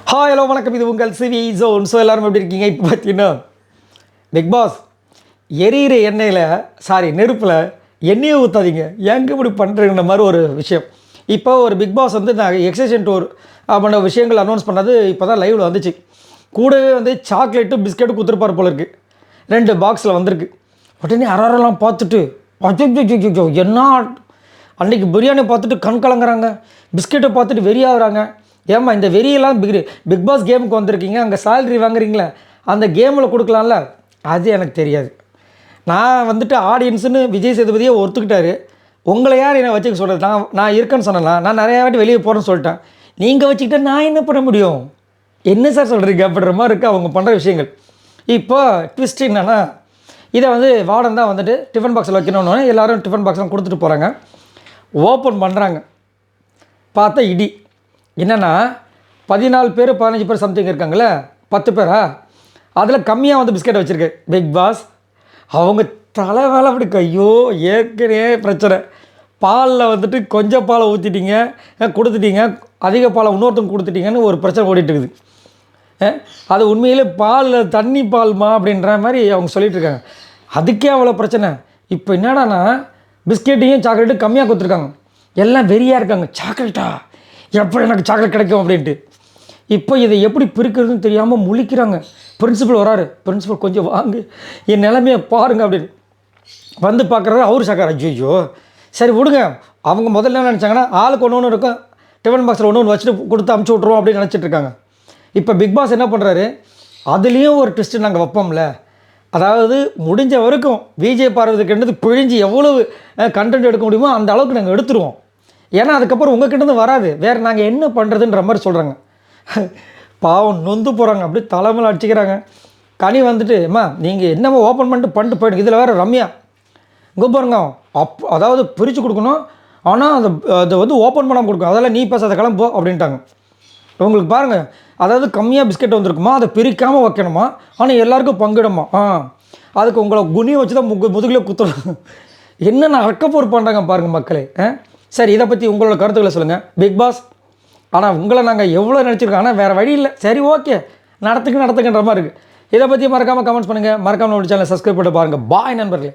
Hi hello வணக்கம், இது உங்கள் சிவி ஜோன். ஸோ எல்லோரும் எப்படி இருக்கீங்க? இப்போ பார்த்தீங்கன்னா பிக் பாஸ் எரியிற நெருப்பில் எண்ணெயை ஊற்றாதீங்க, எங்கே இப்படி பண்ணுறங்கிற மாதிரி ஒரு விஷயம். இப்போ ஒரு பிக் பாஸ் வந்து நான் எக்ஸசன் டூர் அப்படின்ற விஷயங்கள் அனௌன்ஸ் பண்ணது இப்போ தான் லைவில் வந்துச்சு. கூடவே வந்து சாக்லேட்டு பிஸ்கெட்டு கொடுத்துருப்பார் போல இருக்குது. 2 பாக்ஸில் வந்திருக்கு. உடனே அறலாம் பார்த்துட்டு என்ன அன்றைக்கி பிரியாணி பார்த்துட்டு கண் கலங்குறாங்க, பிஸ்கெட்டை பார்த்துட்டு வெறியாகிறாங்க. ஏம்மா இந்த வெறியெல்லாம் பிக் பாஸ் கேமுக்கு வந்திருக்கீங்க, அங்கே சேலரி வாங்குறீங்களே, அந்த கேமில் கொடுக்கலாம்ல? அது எனக்கு தெரியாது. நான் வந்துட்டு ஆடியன்ஸுன்னு விஜய் சேதுபதியே ஒத்துக்கிட்டாரு. உங்களை யார் என்னை வச்சுக்க சொல்கிறது? நான் இருக்கேன்னு சொன்னலாம், நான் நிறையா வாட்டி வெளியே போகிறேன்னு சொல்லிட்டேன். நீங்கள் வச்சுக்கிட்டா நான் என்ன பண்ண முடியும்? என்ன சார் சொல்கிறீங்க அப்படின்ற மாதிரி இருக்குது அவங்க பண்ணுற விஷயங்கள். இப்போ ட்விஸ்ட் என்னென்னா, இதை வந்து வார்டன் தான் வந்துட்டு டிஃபன் பாக்ஸில் வைக்கணுன்னு எல்லோரும் டிஃபன் பாக்ஸ்லாம் கொடுத்துட்டு போகிறாங்க. ஓப்பன் பண்ணுறாங்க, பார்த்தா இடி. என்னென்னா 14 பேர் 15 பேர் சம்திங் இருக்காங்களே, 10 பேரா, அதில் கம்மியாக வந்து பிஸ்கெட் வச்சுருக்கு பிக் பாஸ். அவங்க தலை வேலை அப்படி ஐயோ ஏற்கனவே பிரச்சனை. பாலில் வந்துட்டு கொஞ்சம் பாலை ஊற்றிட்டீங்க, கொடுத்துட்டீங்க, அதிக பாலை இன்னொருத்தங்க கொடுத்துட்டீங்கன்னு ஒரு பிரச்சனை ஓடிட்டுருக்குது. அது உண்மையிலே பாலில் தண்ணி பால்மா அப்படின்ற மாதிரி அவங்க சொல்லிகிட்ருக்காங்க. அதுக்கே அவ்வளோ பிரச்சனை. இப்போ என்னடானா பிஸ்கெட்டையும் சாக்லேட்டும் கம்மியாக கொடுத்துருக்காங்க. எல்லாம் வெறியாக இருக்காங்க, சாக்லேட்டா எப்போ எனக்கு சாக்லேட் கிடைக்கும் அப்படின்ட்டு. இப்போ இதை எப்படி பிரிக்கிறதுன்னு தெரியாமல் முழிக்கிறாங்க. பிரின்சிபல் வராரு, பிரின்சிபல் கொஞ்சம் வாங்க என் நிலைமையை பாருங்க அப்படின்னு வந்து பார்க்குறாரு. அவர் சாக்கார், ஐயோ சரி விடுங்க. அவங்க முதல்ல என்ன நினச்சாங்கன்னா, ஆளுக்கு ஒன்று இருக்கும், டிஃபன் பாக்ஸில் ஒன்று வச்சுட்டு கொடுத்து அமுச்சு விட்ருவோம் அப்படின்னு நினச்சிட்டு இருக்காங்க. இப்போ பிக் பாஸ் என்ன பண்ணுறாரு, அதுலேயும் ஒரு ட்விஸ்ட்டு நாங்கள் வைப்போம்ல. அதாவது முடிஞ்ச வரைக்கும் விஜய் பார்வதிக்கிட்டது பிழிஞ்சு எவ்வளவு கண்டென்ட் எடுக்க முடியுமோ அந்த அளவுக்கு நாங்கள் எடுத்துருவோம். ஏன்னா அதுக்கப்புறம் உங்கள் கிட்டேருந்து வராது, வேறு நாங்கள் என்ன பண்ணுறதுன்ற மாதிரி சொல்கிறாங்க. பாவம் நொந்து போகிறாங்க, அப்படியே தலைமையில் அடிச்சிக்கிறாங்க. கனி வந்துட்டு அம்மா நீங்கள் என்னமோ ஓப்பன் பண்ணிட்டு போயிடுங்க. இதில் வேறு ரம்யா இங்கே பாருங்க, அதாவது பிரித்து கொடுக்கணும், ஆனால் அதை வந்து ஓப்பன் பண்ணாமல் கொடுக்கணும், அதெல்லாம் நீ பேசாத கிளம்போ அப்படின்ட்டாங்க. உங்களுக்கு பாருங்கள், அதாவது கம்மியாக பிஸ்கெட் வந்துருக்குமா, அதை பிரிக்காமல் வைக்கணுமா, ஆனால் எல்லாேருக்கும் பங்கிடுமா. அதுக்கு உங்களை குனியை வச்சு தான் முதுகிலே குத்தணும். என்னென்ன அக்கப்போர் பண்ணுறாங்க பாருங்கள் மக்களே. சரி, இதை பற்றி உங்களோட கருத்துக்களை சொல்லுங்கள். பிக் பாஸ் ஆனால் உங்களை நாங்கள் எவ்வளோ நினச்சிருக்கோம், ஆனால் வேறு வழி இல்லை. சரி ஓகே, நடத்துக்குன்ற மாதிரி இருக்குது. இதை பற்றி மறக்காமல் கமெண்ட்ஸ் பண்ணுங்கள். மறக்காமல் நம்ம சேனலை சப்ஸ்கிரைப் பண்ணி பாருங்கள். பாய் நண்பர்களே.